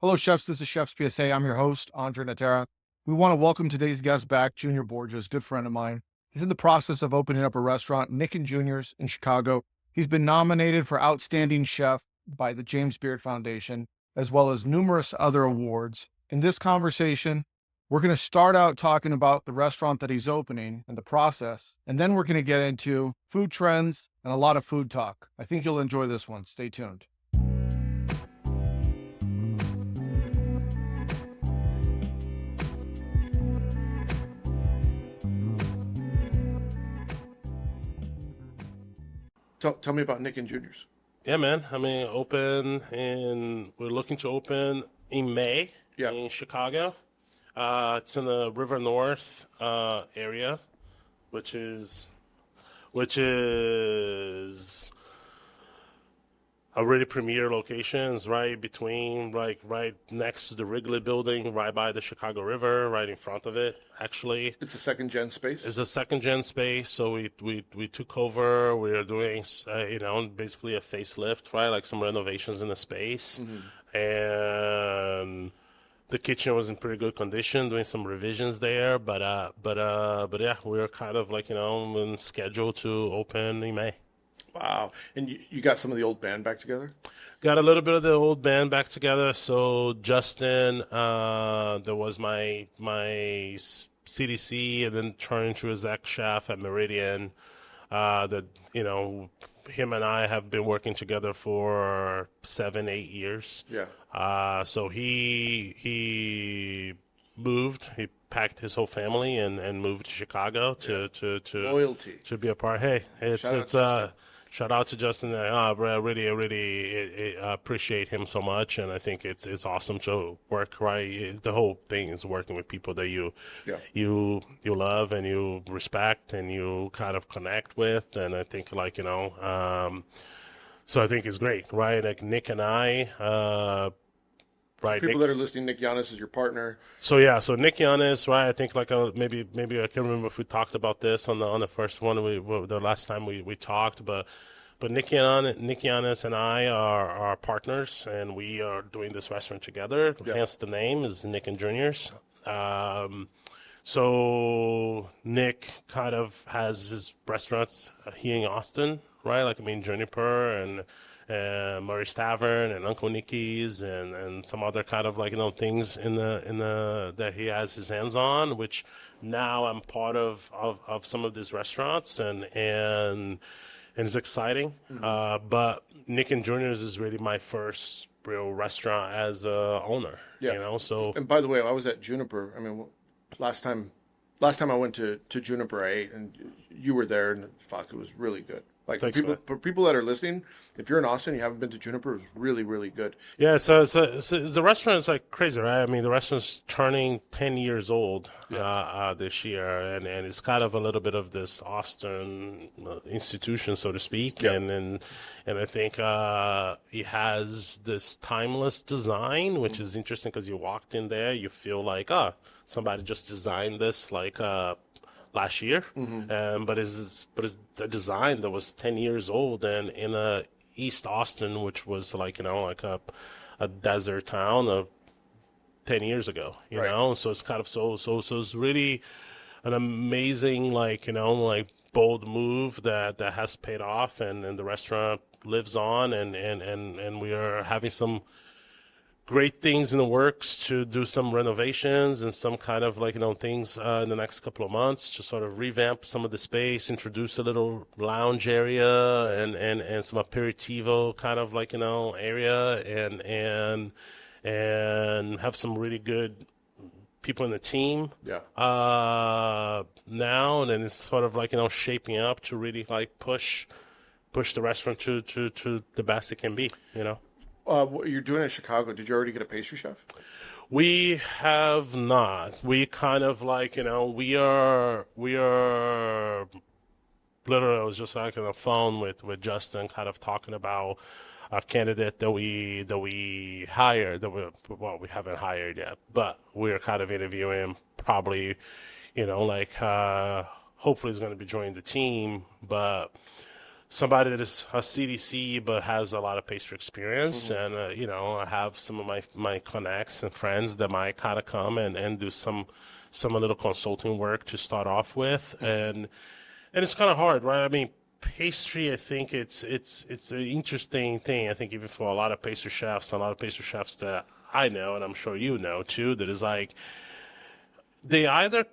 Hello, chefs. This is Chef's PSA. I'm your host, Andre Natera. We want to welcome today's guest back, Junior Borges, good friend of mine. He's in the process of opening up a restaurant, Nic Juniors in Chicago. He's been nominated for Outstanding Chef by the James Beard Foundation, as well as numerous other awards. In this conversation, we're going to start out talking about the restaurant that he's opening and the process, and then we're going to get into food trends and a lot of food talk. I think you'll enjoy this one. Stay tuned. Tell me about Nic Juniors. Yeah, man. we're looking to open in May Yeah. in Chicago. It's in the River North area, which is a really premier location. It's right between, right next to the Wrigley Building, right by the Chicago River, right in front of it, actually. It's a second gen space. It's a second gen space, so we took over. We are doing basically a facelift, right? Like some renovations in the space, and the kitchen was in pretty good condition. Doing some revisions there, but yeah, we're kind of in schedule to open in May. Wow. And you got some of the old band back together? Got a little bit of the old band back together. So Justin, there was my CDC, and then turned into a Zach chef at Meridian. That him and I have been working together for 7-8 years. Yeah. So he moved. He packed his whole family and moved to Chicago to Loyalty. to be a part. Hey, shout out to Justin. I really appreciate him so much, and I think it's awesome to work. Right, the whole thing is working with people that you love and you respect and you kind of connect with, and I think so I think it's great, right? Like Nic and I. Right, People that are listening, Nic Juniors is your partner. So Nic Juniors, right? I think maybe I can't remember if we talked about this on the first one the last time we talked, but Nic Juniors and I are partners, and we are doing this restaurant together. Yeah. Hence the name is Nic Juniors. So Nic kind of has his restaurants here in Austin, right? Juniper and Murray's Tavern and Uncle Nicky's and some other kind of things in the that he has his hands on, which now I'm part of some of these restaurants and it's exciting. But Nic Juniors is really my first real restaurant as a owner. Yeah. So And by the way, I was at Juniper. I mean, last time I went to Juniper, I ate, and you were there, and fuck, it was really good. Like Thanks, for people that are listening, if you're in Austin, you haven't been to Juniper, it's really, really good. Yeah, so the restaurant is crazy, right? I mean, the restaurant's turning 10 years old this year, and it's kind of a little bit of this Austin institution, so to speak. Yeah. And I think it has this timeless design, which is interesting because you walked in there, you feel like, somebody just designed this last year, but it's a design that was 10 years old, and in East Austin, which was a desert town of 10 years ago, you Right. know. So it's kind of so it's really an amazing bold move that has paid off, and the restaurant lives on, and we are having some great things in the works to do some renovations and some kind of things in the next couple of months to sort of revamp some of the space, introduce a little lounge area and some aperitivo kind of area and have some really good people in the team. Yeah. Now, and then it's sort of shaping up to really push the restaurant to the best it can be, What you're doing in Chicago, did you already get a pastry chef? We have not. We kind of we are literally, I was just on the phone with Justin, kind of talking about a candidate that we hired, we haven't hired yet, but we're kind of interviewing, probably, hopefully he's going to be joining the team, but somebody that is a CDC but has a lot of pastry experience, and I have some of my connects and friends that might kind of come and do some a little consulting work to start off with, and it's kind of hard, right? I mean, pastry, I think it's an interesting thing. I think even for a lot of pastry chefs, that I know, and I'm sure you know too, that is like they either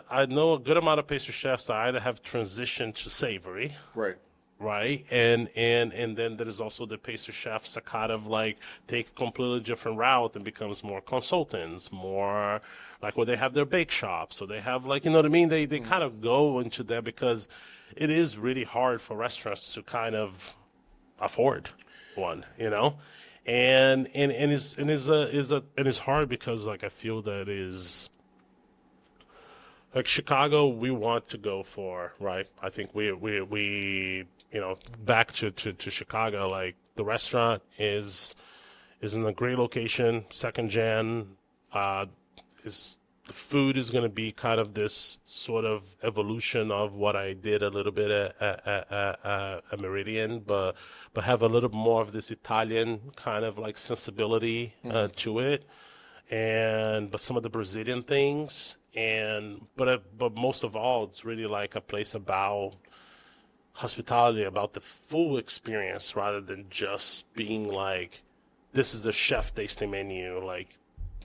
I know a good amount of pastry chefs that either have transitioned to savory, Right. right? And then there's also the pastry chefs that kind of like take a completely different route and becomes more consultants, more like where they have their bake shops, so they have like, you know what I mean? They kind of go into that because it is really hard for restaurants to kind of afford one, and it's hard because like I feel that is. Like Chicago, we want to go for, right? I think we back to Chicago. Like the restaurant is in a great location, second gen. Is the food is going to be kind of this sort of evolution of what I did a little bit at Meridian, but have a little more of this Italian kind of like sensibility to it, but some of the Brazilian things. But most of all, it's really like a place about hospitality, about the full experience, rather than just being like, this is the chef tasting menu, like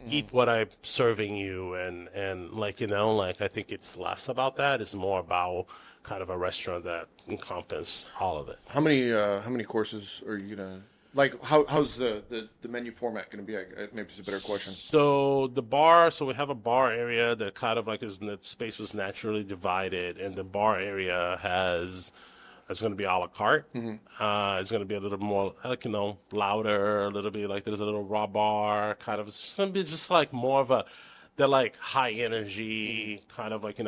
eat what I'm serving you, and like like I think it's less about that. It's more about kind of a restaurant that encompasses all of it. How many courses are you gonna like? How's the menu format gonna be? Maybe it's a better question. So we have a bar area that kind of like the space was naturally divided, and the bar area it's going to be a la carte. It's going to be a little more like louder, a little bit like there's a little raw bar kind of. It's going to be just like more of they're like high energy kind of like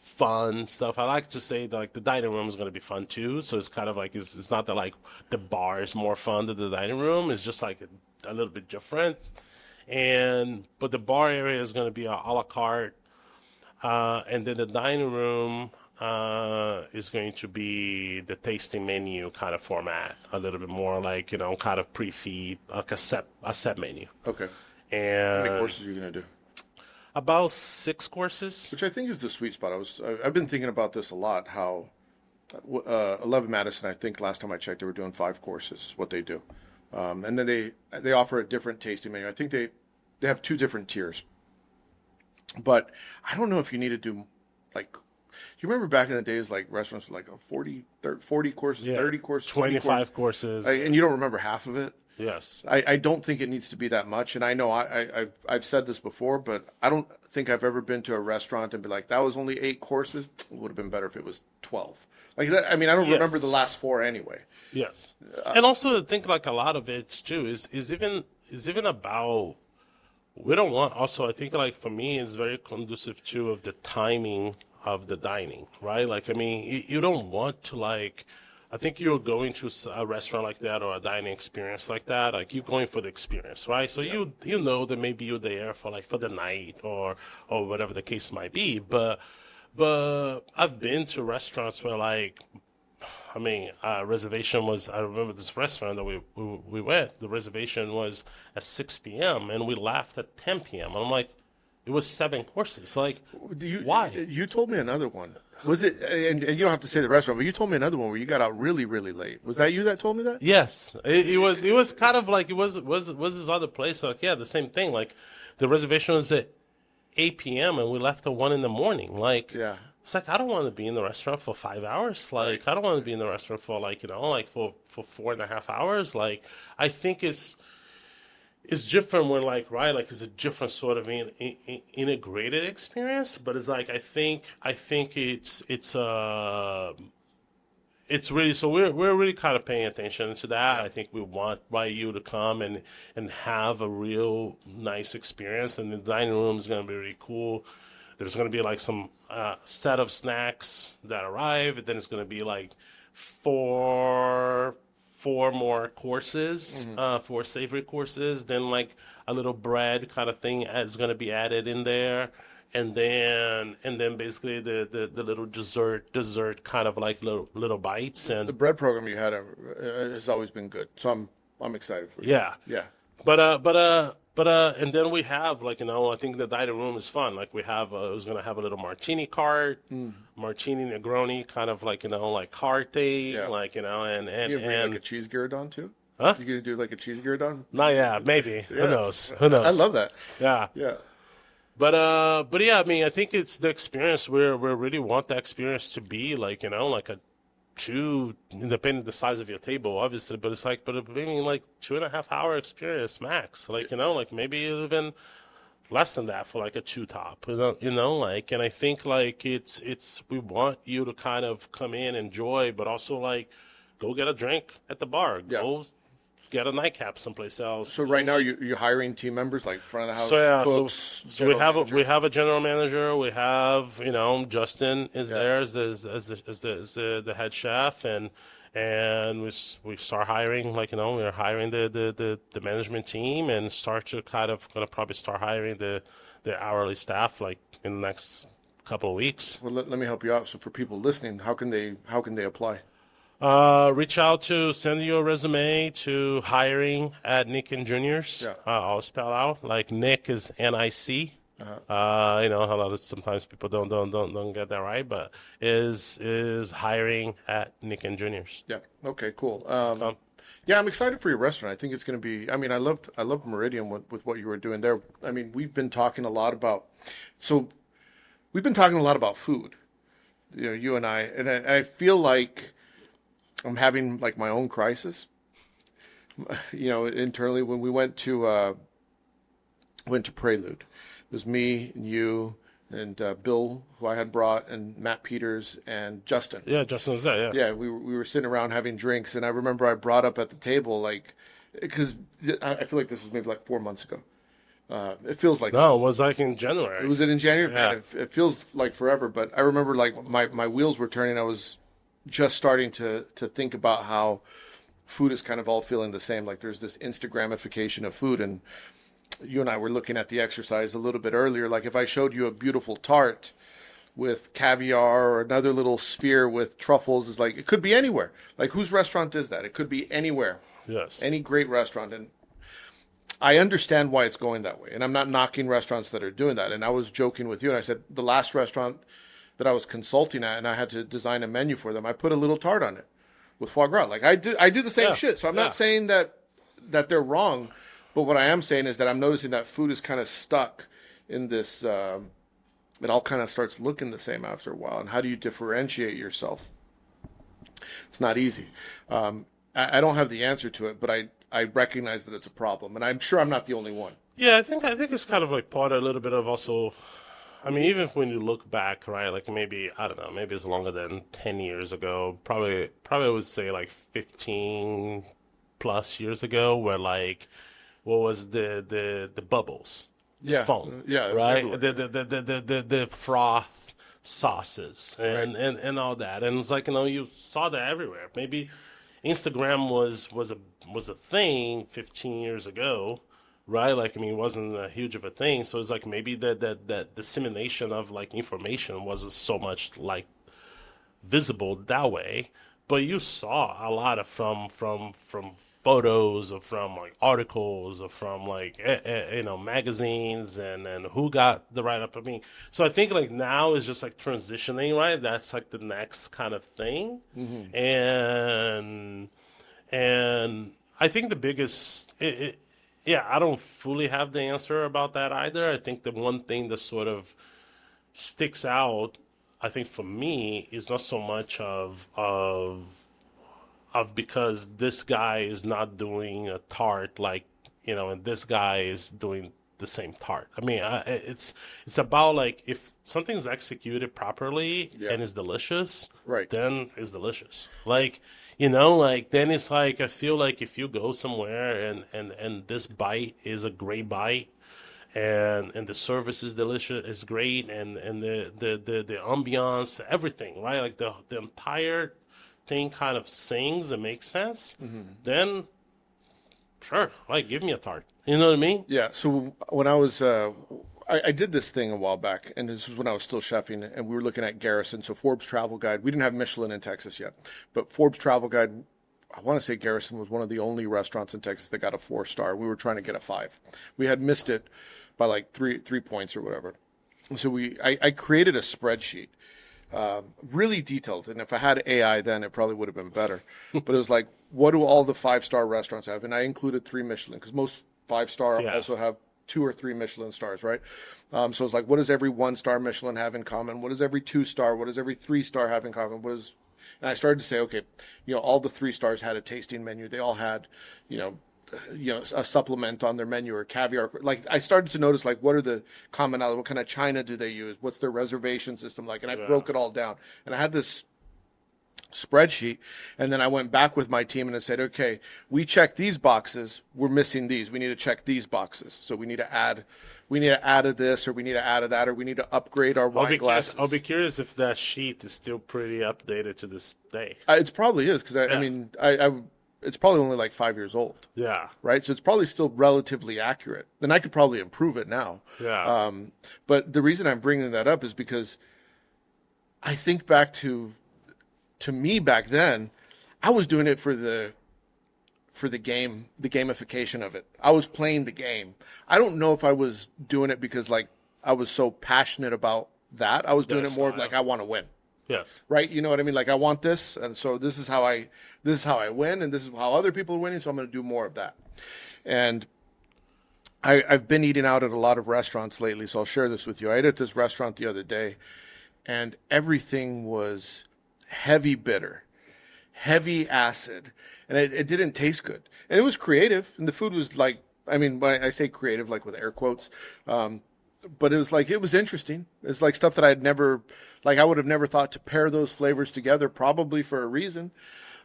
fun stuff. I like to say that like the dining room is going to be fun too. So it's kind of like it's not that like the bar is more fun than the dining room. It's just like a little bit different. But the bar area is going to be a la carte, and then the dining room is going to be the tasting menu kind of format, a little bit more like kind of pre-feed, like a set menu. Okay. And how many courses are you gonna do? About 6 courses. Which I think is the sweet spot. I've been thinking about this a lot. How 11 Madison, I think last time I checked, they were doing 5 courses. Is what they do, and then they offer a different tasting menu. I think they have 2 different tiers. But I don't know if you need to do like. You remember back in the days, like restaurants were like 40 courses, 30 courses, 25 courses, and you don't remember half of it. Yes. I don't think it needs to be that much. And I know I've said this before, but I don't think I've ever been to a restaurant and be like, that was only 8 courses. It would have been better if it was 12. Like that. I mean, I don't remember the last 4 anyway. Yes. And also I think like a lot of it too is even about, we don't want, also I think like for me it's very conducive too of the timing of the dining, right? Like, I mean, you don't want to like, I think you're going to a restaurant like that or a dining experience like that, like you're going for the experience, right? So you know that maybe you're there for the night or whatever the case might be, but I've been to restaurants where like, I mean, reservation was, I remember this restaurant that we went, the reservation was at 6 p.m. and we left at 10 p.m. And I'm like, it was 7 courses. Like, why? You told me another one. Was it? And you don't have to say the restaurant, but you told me another one where you got out really, really late. Was that you that told me that? Yes, it was kind of like it was this other place. Like, yeah, the same thing. Like, the reservation was at 8 p.m. and we left at 1 in the morning. Like, yeah. It's like I don't want to be in the restaurant for 5 hours. Like, I don't want to be in the restaurant for like for 4.5 hours. Like, I think it's different when like, right, like it's a different sort of integrated experience, but it's like I think it's really, so we're really kind of paying attention to that. I think we want you to come and have a real nice experience, and the dining room is going to be really cool. There's going to be like some set of snacks that arrive, and then it's going to be like four more courses, 4 savory courses, then like a little bread kind of thing is going to be added in there, and then basically the little dessert kind of like little bites. The And bread program you had has always been good, so I'm excited for you. yeah. Yeah. And then we have, like, I think the dining room is fun. Like, we have, I was gonna have a little martini cart, martini Negroni, kind of like, like cart thing, Yeah. like, and You gonna bring like a cheese gyrodon too? huh? You gonna do like a cheese gyrodon? Not yet, maybe. Who Yeah. knows? Who I knows? love that. Yeah. Yeah. But yeah, I mean, I think it's the experience. We really want the experience to be like, like a two, depending the size of your table, obviously. But it's like, but I mean, like 2.5 hour experience max. Like, like maybe even less than that for like a two top. Like, and I think like it's we want you to kind of come in, enjoy, but also like go get a drink at the bar. Yeah. Go get a nightcap someplace else. So right now you're hiring team members like front of the house So yeah, cooks. so we general have manager? we have a general manager. We have Justin is there as the head chef, and we start hiring, like we're hiring the management team, and start to kind of gonna probably start hiring the hourly staff like in the next couple of weeks. Well, let me help you out. So for people listening, how can they apply? Reach out to send your resume to hiring at Nic and Juniors. Yeah. I'll spell out like Nic is NIC. A lot of sometimes people don't get that right, but is hiring at Nic and Juniors. Yeah. Okay. Cool. Yeah, I'm excited for your restaurant. I think it's going to be. I mean, I loved Meridian with what you were doing there. I mean, we've been talking a lot about food. You and I feel like I'm having like my own crisis. Internally when we went to Prelude, it was me and you and Bill, who I had brought, and Matt Peters and Justin. Yeah, Justin was there. Yeah. Yeah, we were sitting around having drinks, and I remember I brought up at the table like, because I feel like this was maybe like 4 months ago. It feels like No, it was like in January. was it in January? Yeah. Man, it feels like forever, but I remember like my wheels were turning. I was just starting to think about how food is kind of all feeling the same. Like there's this Instagramification of food, and you and I were looking at the exercise a little bit earlier. Like if I showed you a beautiful tart with caviar or another little sphere with truffles, is like it could be anywhere. Like whose restaurant is that? It could be anywhere. Yes. Any great restaurant. And I understand why it's going that way. And I'm not knocking restaurants that are doing that. And I was joking with you, and I said the last restaurant that I was consulting at and I had to design a menu for them, I put a little tart on it with foie gras. Like I do the same shit. So I'm not saying that they're wrong, but what I am saying is that I'm noticing that food is kind of stuck in this it all kind of starts looking the same after a while. And how do you differentiate yourself? It's not easy. I don't have the answer to it, but I recognize that it's a problem, and I'm sure I'm not the only one. Yeah, I think it's kind of like part of a little bit of also. I mean, even when you look back, right? Like maybe I don't know, maybe it's longer than 10 years ago. Probably I would say like 15 plus years ago, where like what was the bubbles, Yeah, foam, yeah, it was right? everywhere. The froth sauces and all that, and it's like you saw that everywhere. Maybe Instagram was a thing 15 years ago, right? Like I mean, it wasn't a huge of a thing. So it's like maybe that dissemination of like information wasn't so much like visible that way, but you saw a lot of from photos or from like articles or from like magazines and who got the write up. I mean, so I think like now is just like transitioning, right? That's like the next kind of thing, and I think the biggest yeah, I don't fully have the answer about that either. I think the one thing that sort of sticks out, I think for me, is not so much of because this guy is not doing a tart like and this guy is doing the same tart. I mean, it's about like if something's executed properly and is delicious, Right. then it's delicious. Like like then it's like I feel like if you go somewhere and this bite is a great bite. And the service is delicious, is great, and the ambiance, everything, right? Like the entire thing kind of sings and makes sense, then sure, like give me a tart. You know what I mean? Yeah. So when I I did this thing a while back, and this was when I was still chefing, and we were looking at Garrison. So Forbes Travel Guide. We didn't have Michelin in Texas yet, but Forbes Travel Guide. I want to say Garrison was one of the only restaurants in Texas that got a 4-star. We were trying to get a 5. We had missed it by like three points or whatever. So I created a spreadsheet, really detailed. And if I had AI then, it probably would have been better. But it was like, what do all the 5-star restaurants have? And I included 3 Michelin, because most 5-star also have 2 or 3 Michelin stars, right? So it's like, what does every 1-star Michelin have in common? What does every 2-star? What does every 3-star have in common? And I started to say, okay, all the 3 stars had a tasting menu. They all had, a supplement on their menu or caviar. Like, I started to notice, like, what are the commonality? What kind of china do they use? What's their reservation system like? And I broke it all down. And I had this spreadsheet, and then I went back with my team and I said, okay, we checked these boxes, we're missing these, we need to check these boxes, so we need to add this, or we need to add that, or we need to upgrade our wine glasses. I'll be curious if that sheet is still pretty updated to this day. It probably is, because I mean, it's probably only like 5 years old. Yeah. Right. So it's probably still relatively accurate. Then I could probably improve it now. Yeah. But the reason I'm bringing that up is because I think back to me back then, I was doing it for the game, the gamification of it. I was playing the game. I don't know if I was doing it because like I was so passionate about that. I was doing it more of like, I want to win. Yes. Right. You know what I mean? Like, I want this. And so this is how I win. And this is how other people are winning. So I'm going to do more of that. And I've been eating out at a lot of restaurants lately. So I'll share this with you. I ate at this restaurant the other day, and everything was heavy bitter, heavy acid, and it didn't taste good. And it was creative, and the food was like, I mean, when I say creative, like with air quotes, but it was like, it was interesting. It's like stuff that I would have never thought to pair those flavors together, probably for a reason.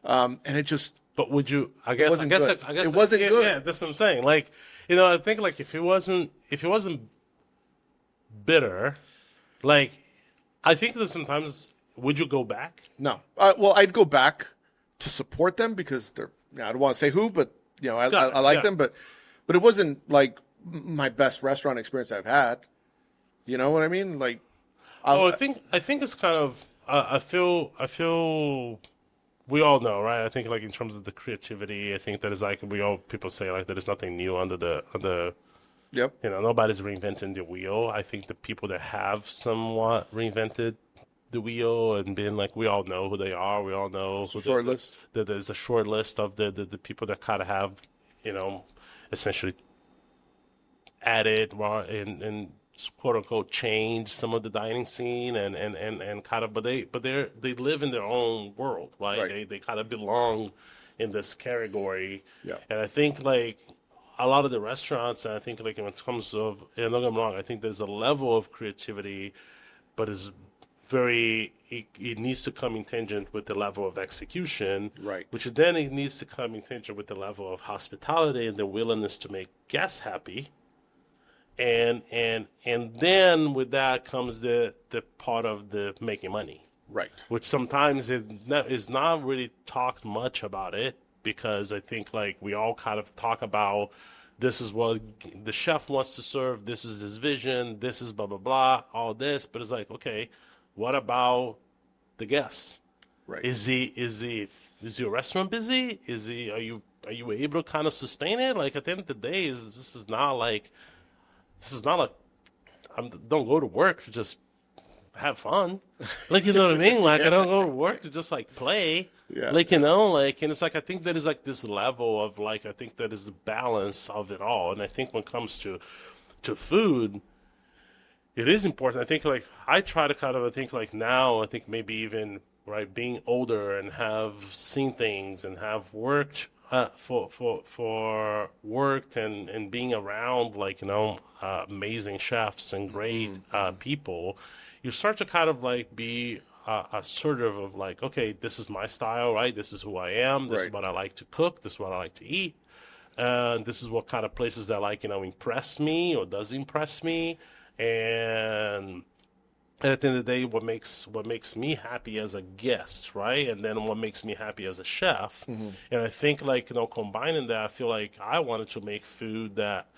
And it just, but would you? I guess it wasn't good. Yeah, that's what I'm saying. Like, I think like if it wasn't bitter, like, I think that sometimes, would you go back? No. Well, I'd go back to support them because they're, I don't want to say who, but I like them, but it wasn't like my best restaurant experience I've had. You know what I mean? Like, I think it's kind of, I feel we all know, right? I think like in terms of the creativity, I think that is like, people say like there is nothing new under the yep. Nobody's reinventing the wheel. I think the people that have somewhat reinvented the wheel and been like, we all know who they are. We all know who short list. There's a short list of the people that kind of have, essentially added and quote unquote change some of the dining scene and kind of, but they live in their own world, right? They kind of belong in this category. Yeah. And I think like a lot of the restaurants, and I think like when it comes to, and don't get me wrong, I think there's a level of creativity, but it's it needs to come in tangent with the level of execution, right? Which then it needs to come in tangent with the level of hospitality and the willingness to make guests happy. And then with that comes the part of the making money, right? Which sometimes is not really talked much about it, because I think like we all kind of talk about, this is what the chef wants to serve, this is his vision, this is blah blah blah, all this, but it's like, okay, what about the guests? Right? Is your restaurant busy? Are you able to kind of sustain it? Like at the end of the day, this is not like don't go to work to just have fun. Like, you know what I mean? Like, I don't go to work to just like play. Yeah. Like, and it's like, I think that is like this level of like, I think that is the balance of it all. And I think when it comes to food, it is important. I think like, I try to kind of, I think like now, I think maybe even, right, being older and have seen things and have worked for worked and being around like amazing chefs and great people, you start to kind of like be assertive of like, okay, this is my style, right? This is who I am. This is what I like to cook. This is what I like to eat. This is what kind of places that like impress me or does impress me. And at the end of the day, what makes me happy as a guest, right? And then what makes me happy as a chef. Mm-hmm. And I think like, combining that, I feel like I wanted to make food that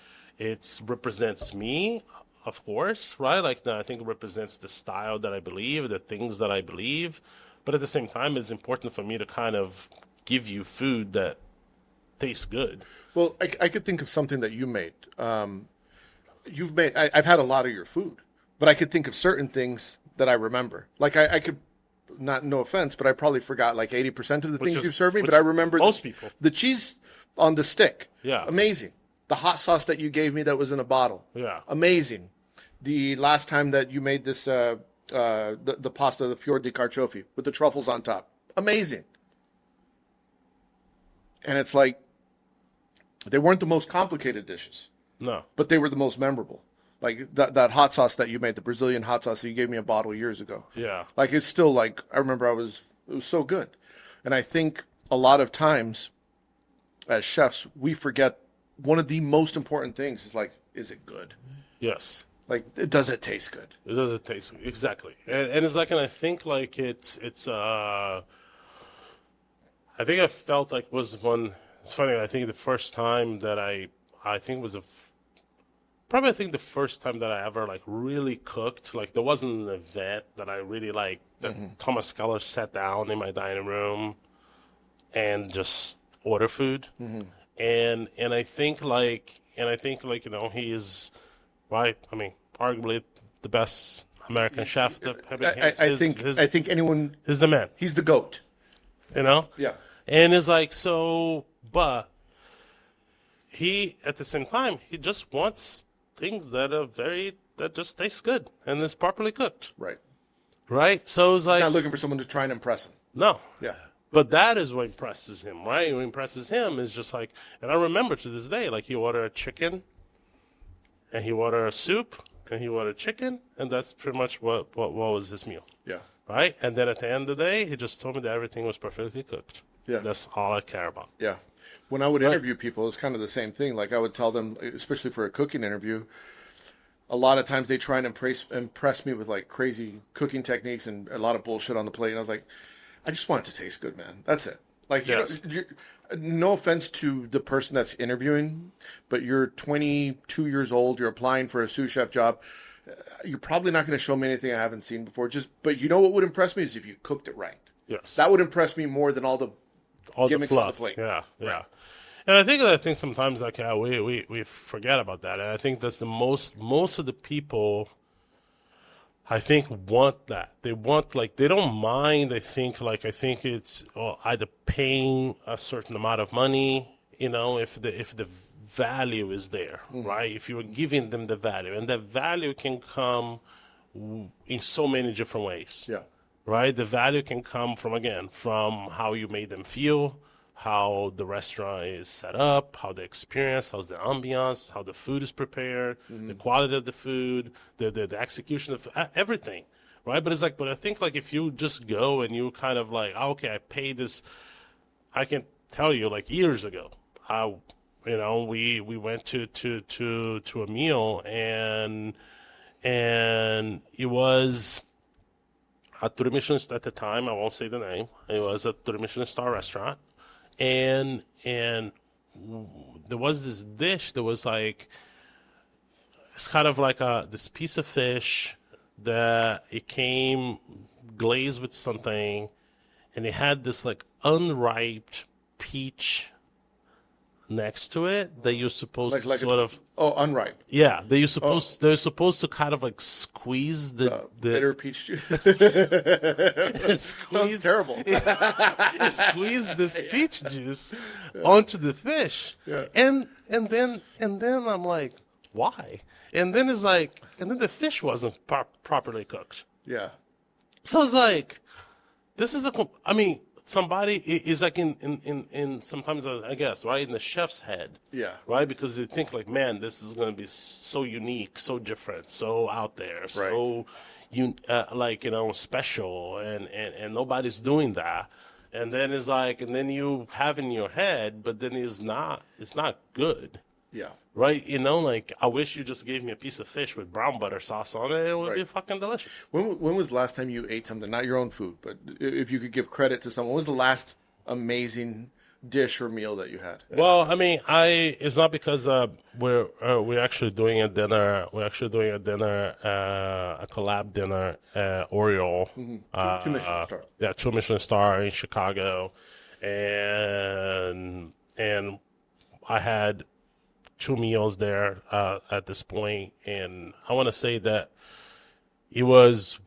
represents me of course, right? Like, no, I think it represents the style that I believe, the things that I believe. But at the same time, it's important for me to kind of give you food that tastes good. Well, I could think of something that you made. You've made. I've had a lot of your food, but I could think of certain things that I remember. Like I could, not no offense, but I probably forgot like 80% of the things you served me. But I remember most people. The cheese on the stick. Yeah. Amazing. The hot sauce that you gave me that was in a bottle. Yeah. Amazing. The last time that you made this, the pasta, the fior di carciofi with the truffles on top. Amazing. And it's like, they weren't the most complicated dishes. No. But they were the most memorable. Like that hot sauce that you made, the Brazilian hot sauce that you gave me a bottle years ago. Yeah. Like it's still like, I remember it was so good. And I think a lot of times as chefs, we forget one of the most important things is like, is it good? Yes. Like, does it taste good? It doesn't taste good. Exactly. And it's like, and I think like I think I felt like was one, it's funny, I think the first time that I think it was probably I think the first time that I ever like really cooked, like there wasn't an event that I really like, that Thomas Keller sat down in my dining room and just order food. And I think like, you know, he is, right, I mean, arguably the best American chef. I think anyone, he's the man. he's the GOAT. You know? Yeah. And it's like, so, but he, at the same time, he just wants things that are that just taste good and is properly cooked. Right. Right? So it's like, Not looking for someone to try and impress him. no. Yeah. But that is what impresses him, right? What impresses him is just like, and I remember to this day, like he ordered a chicken, and he ordered a soup, and he ordered chicken, and that's pretty much what was his meal, Yeah. right? And then at the end of the day, he just told me that everything was perfectly cooked. Yeah. That's all I care about. Yeah. When I would interview people, it's kind of the same thing. Like I would tell them, especially for a cooking interview, a lot of times they try and impress me with like crazy cooking techniques and a lot of bullshit on the plate. And I was like, I just want it to taste good, man. That's it. Like, Yes. no offense to the person that's interviewing, but you're 22 years old. You're applying for a sous chef job. You're probably not going to show me anything I haven't seen before. But you know what would impress me is if you cooked it right. Yes. That would impress me more than all the gimmicks on the plate. Yeah, yeah. And I think sometimes like we forget about that, and I think that's the most of the people, I think, want that. They want, like, they don't mind. I think it's either paying a certain amount of money, you know, if the value is there, right? If you're giving them the value, and that value can come in so many different ways. Yeah. Right? The value can come from how you made them feel, how the restaurant is set up, how the experience, how's the ambiance, how the food is prepared, the quality of the food, the execution of everything, right? But it's like, but I think like if you just go and you kind of like, oh, okay, I paid this. I can tell you like years ago, we went to a meal and it was a three Michelin at the time. I won't say the name. It was a three Michelin star restaurant, and there was this dish that was like, it's kind of like this piece of fish that it came glazed with something, and it had this like unripe peach next to it that you're supposed to sort of unripe. Yeah, they're supposed to kind of like squeeze the bitter peach juice. Sounds terrible. Squeeze this peach juice onto the fish. Yeah. And then I'm like, why? And then it's like, and then the fish wasn't properly cooked. Yeah. So it's like, this is somebody is like in sometimes, I guess, right, in the chef's head. Yeah. Right? Because they think like, man, this is going to be so unique, so different, so out there, so special, and nobody's doing that. And then it's like, and then you have in your head, but then it's not good. Yeah. Right? You know, like, I wish you just gave me a piece of fish with brown butter sauce on it. It would be fucking delicious. When was the last time you ate something, not your own food, but if you could give credit to someone, when was the last amazing dish or meal that you had? Well, I mean, it's not because we're actually doing a dinner. We're actually doing a dinner, a collab dinner, Oreo. Two Michelin star. Yeah, 2 Michelin star in Chicago, and I had 2 meals there at this point, and I want to say that it was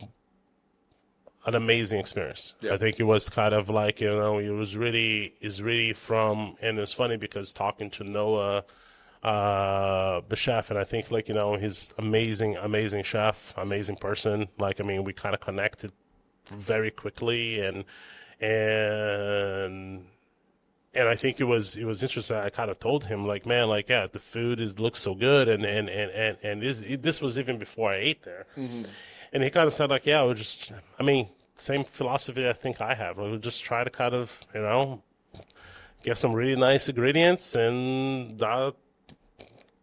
an amazing experience. Yeah. I think it was kind of like, it's really from, and it's funny because talking to Noah, the chef, and I think like, he's amazing chef, amazing person. Like, I mean, we kind of connected very quickly, and I think it was interesting. I kind of told him like, man, like, yeah, the food looks so good, and this was even before I ate there. And he kind of said like, yeah, I mean, same philosophy I think I have. We'll just try to kind of, get some really nice ingredients and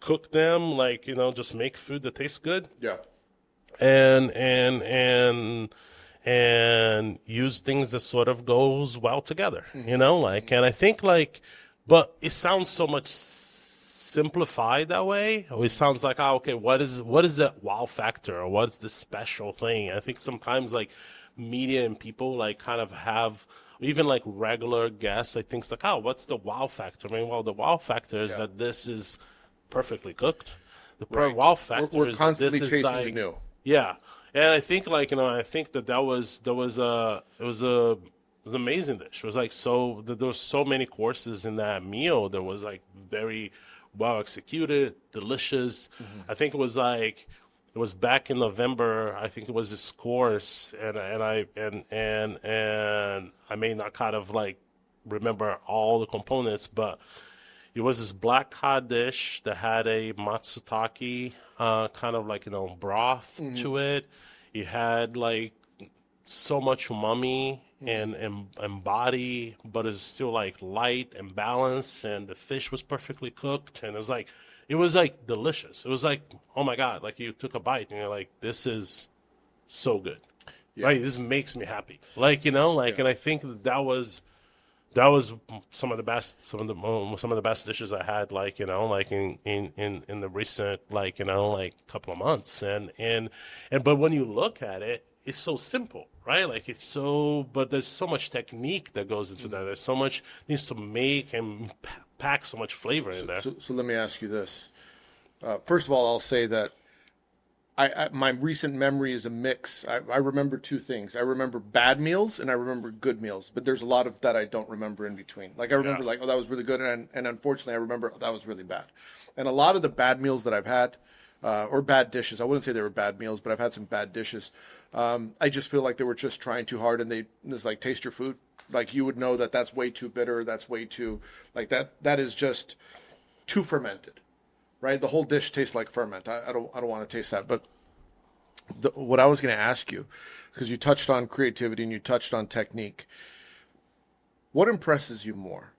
cook them, like, just make food that tastes good. Yeah. And use things that sort of goes well together, like, and I think like, but it sounds so much simplified that way. It sounds like, okay, what is that wow factor, or what's the special thing? I think sometimes like media and people like kind of have, even like regular guests, I think it's like, oh, what's the wow factor? I mean, well, the wow factor is that this is perfectly cooked. The wow factor We're is constantly this chasing is like, the new. yeah. And I think like, I think that it was an amazing dish. It was like, there was so many courses in that meal that was like very well executed, delicious. I think it was back in November. I think it was this course, and I may not kind of like remember all the components, but it was this black cod dish that had a matsutake kind of like, broth to it. It had like so much umami and body, but it's still like light and balanced, and the fish was perfectly cooked, and it was like delicious. It was like, oh my God, like you took a bite and you're like, this is so good. Yeah. Right? This makes me happy. Like, and I think that was some of the best dishes I had, like, like in the recent, like, like couple of months. But when you look at it, it's so simple, right? Like but there's so much technique that goes into that. There's so much needs to make and pack so much flavor in there. So let me ask you this. First of all, I'll say that my recent memory is a mix. I remember two things. I remember bad meals and I remember good meals, but there's a lot of that I don't remember in between. Like I remember like, oh, that was really good. And unfortunately I remember, oh, that was really bad. And a lot of the bad meals that I've had, or bad dishes, I wouldn't say they were bad meals, but I've had some bad dishes. I just feel like they were just trying too hard, and it's like, taste your food. Like you would know that that's way too bitter. That's way too, like that is just too fermented. Right, the whole dish tastes like ferment. I don't want to taste that. But what I was going to ask you, because you touched on creativity and you touched on technique, what impresses you more,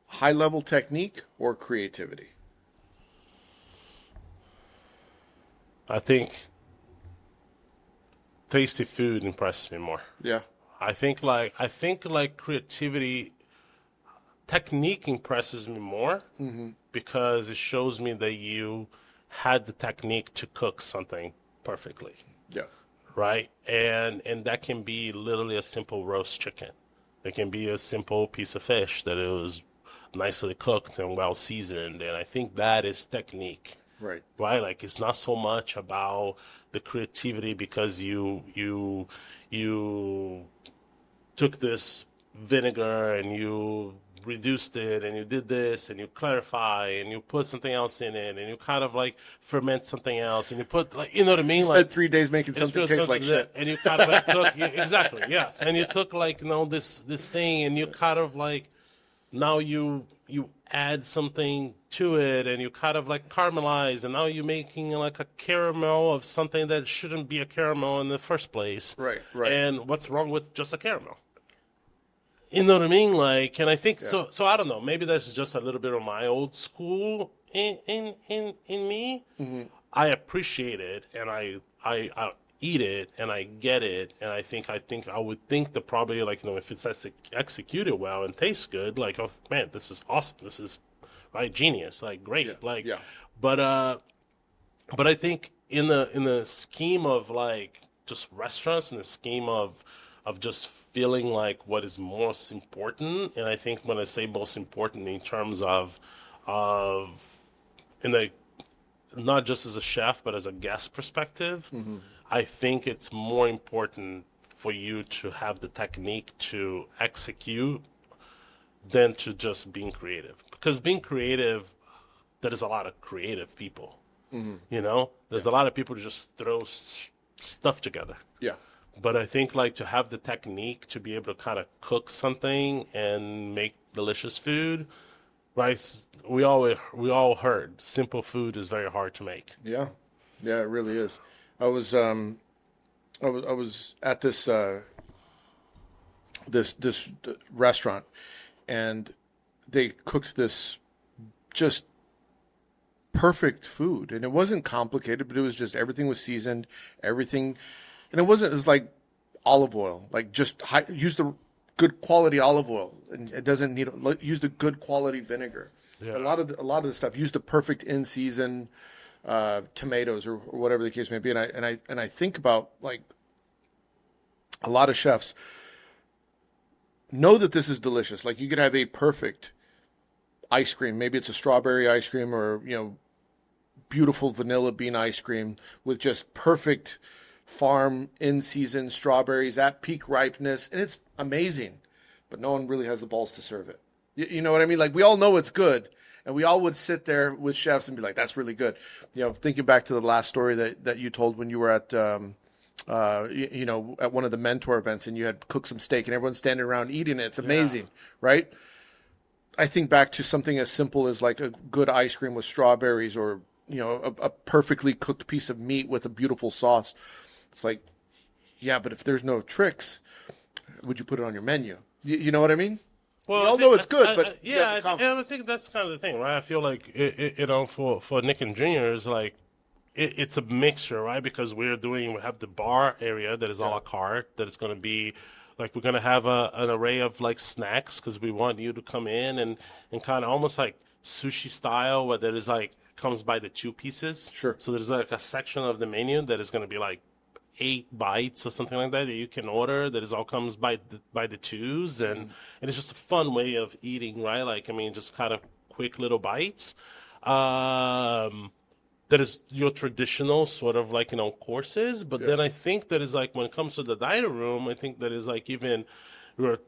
high level technique or creativity? I think tasty food impresses me more. Yeah, I think like creativity, technique impresses me more. Because it shows me that you had the technique to cook something perfectly. yeah, Right? And that can be literally a simple roast chicken. It can be a simple piece of fish that it was nicely cooked and well seasoned. And I think that is technique. right. Right? Like it's not so much about the creativity because you took this vinegar and you reduced it and you did this and you clarify and you put something else in it and you kind of like ferment something else and you put, like, you know what I mean? You like spent 3 days making something taste like shit. and you kind of like took, exactly, yes. And you took like, this thing and you kind of like, now you add something to it and you kind of like caramelize, and now you're making like a caramel of something that shouldn't be a caramel in the first place. Right. And what's wrong with just a caramel? You know what I mean? Like, and I think so I don't know. Maybe that's just a little bit of my old school in me. I appreciate it, and eat it and I get it, and I would think that probably like if it's executed well and tastes good, like oh man, this is awesome, this is right genius, like Yeah. great, like Yeah. but but I think in the scheme of like just restaurants, in the scheme of just feeling like what is most important, and I think when I say most important in terms of in the not just as a chef but as a guest perspective, I think it's more important for you to have the technique to execute than to just being creative. Because being creative, there is a lot of creative people. There's a lot of people who just throw stuff together. Yeah. But I think like to have the technique to be able to kind of cook something and make delicious food, right? We all heard simple food is very hard to make. Yeah. Yeah, it really is. I was I was at this restaurant, and they cooked this just perfect food, and it wasn't complicated, but it was just everything was seasoned, everything, and it was like olive oil, like just use the good quality olive oil, and it doesn't need use the good quality vinegar. Yeah. A lot of the stuff use the perfect in season tomatoes or whatever the case may be, and I think about like a lot of chefs know that this is delicious. Like you could have a perfect ice cream, maybe it's a strawberry ice cream or beautiful vanilla bean ice cream with just perfect farm in season strawberries at peak ripeness, and it's amazing, but no one really has the balls to serve it. You know what I mean? Like we all know it's good, and we all would sit there with chefs and be like, "That's really good." Thinking back to the last story that you told when you were at at one of the mentor events, and you had cooked some steak, and everyone's standing around eating it. It's amazing, right? I think back to something as simple as like a good ice cream with strawberries, or a perfectly cooked piece of meat with a beautiful sauce. It's like, yeah, but if there's no tricks, would you put it on your menu? You know what I mean? Well, we all know it's good, but I think that's kind of the thing, right? I feel like for Nic and Juniors, like it's a mixture, right? Because we have the bar area that is a la carte, that is going to be like we're going to have an array of like snacks because we want you to come in and kind of almost like sushi style, where there is like comes by the two pieces. Sure. So there's like a section of the menu that is going to be like 8 bites or something like that you can order, that is all comes by the twos, and it's just a fun way of eating, right? Like just kind of quick little bites. That is your traditional sort of like courses, but then I think that is like when it comes to the dining room, I think that is like even we're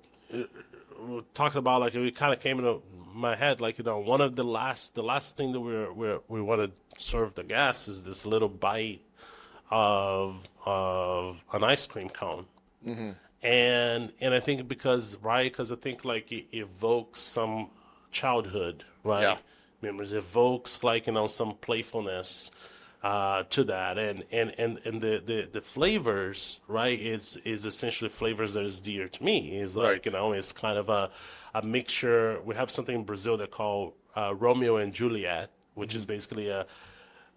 talking about, like it kind of came into my head, like one of the last thing that we want to serve the guests is this little bite of an ice cream cone. And I think because I think like it evokes some childhood, right? Memories, evokes like some playfulness to that, and the flavors, right? Is essentially flavors that is dear to me. Is like it's kind of a mixture. We have something in Brazil that called Romeo and Juliet, which is basically a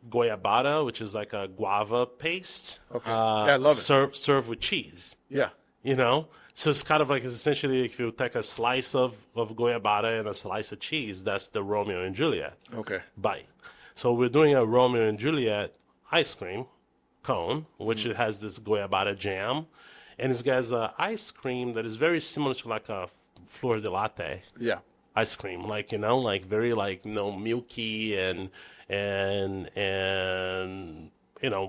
goiabada, which is like a guava paste. Okay. I love it. Served with cheese. Yeah. So it's kind of like, it's essentially if you take a slice of goiabada and a slice of cheese, that's the Romeo and Juliet bite. So we're doing a Romeo and Juliet ice cream cone, which it has this goiabada jam, and it has an ice cream that is very similar to like a fleur de latte. Yeah. Ice cream, like like very like milky and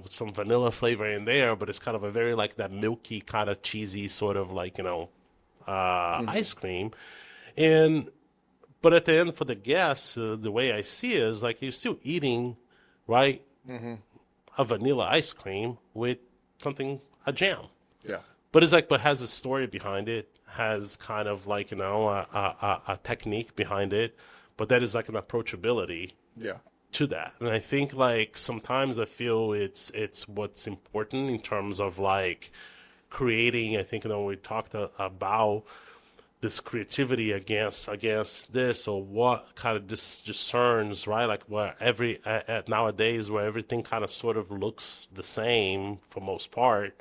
some vanilla flavor in there, but it's kind of a very like that milky kind of cheesy sort of like ice cream, but at the end for the guests, the way I see it is like you're still eating, right, a vanilla ice cream with a jam. Yeah. But it's like, but has a story behind it, has kind of like a technique behind it, but that is like an approachability. Yeah. To that. And I think like sometimes I feel it's what's important in terms of like creating, I think we talked about this creativity against this, or what kind of discerns, right? Like where nowadays where everything kind of sort of looks the same for most part,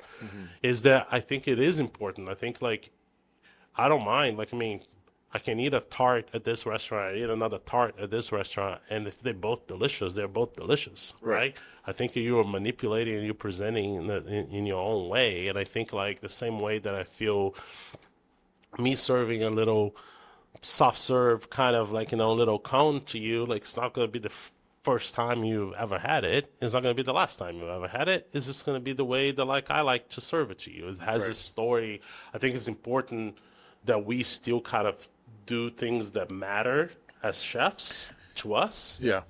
is that I think it is important. I think like I don't mind. Like I mean, I can eat a tart at this restaurant, I eat another tart at this restaurant, and if they're both delicious, they're both delicious, right? I think you're manipulating and you're presenting in your own way, and I think like the same way that I feel me serving a little soft serve kind of like, little cone to you, like it's not going to be the first time you've ever had it. It's not going to be the last time you've ever had it. It's just going to be the way that like I like to serve it to you. It has this story. I think it's important that we still kind of do things that matter as chefs to us. Yeah.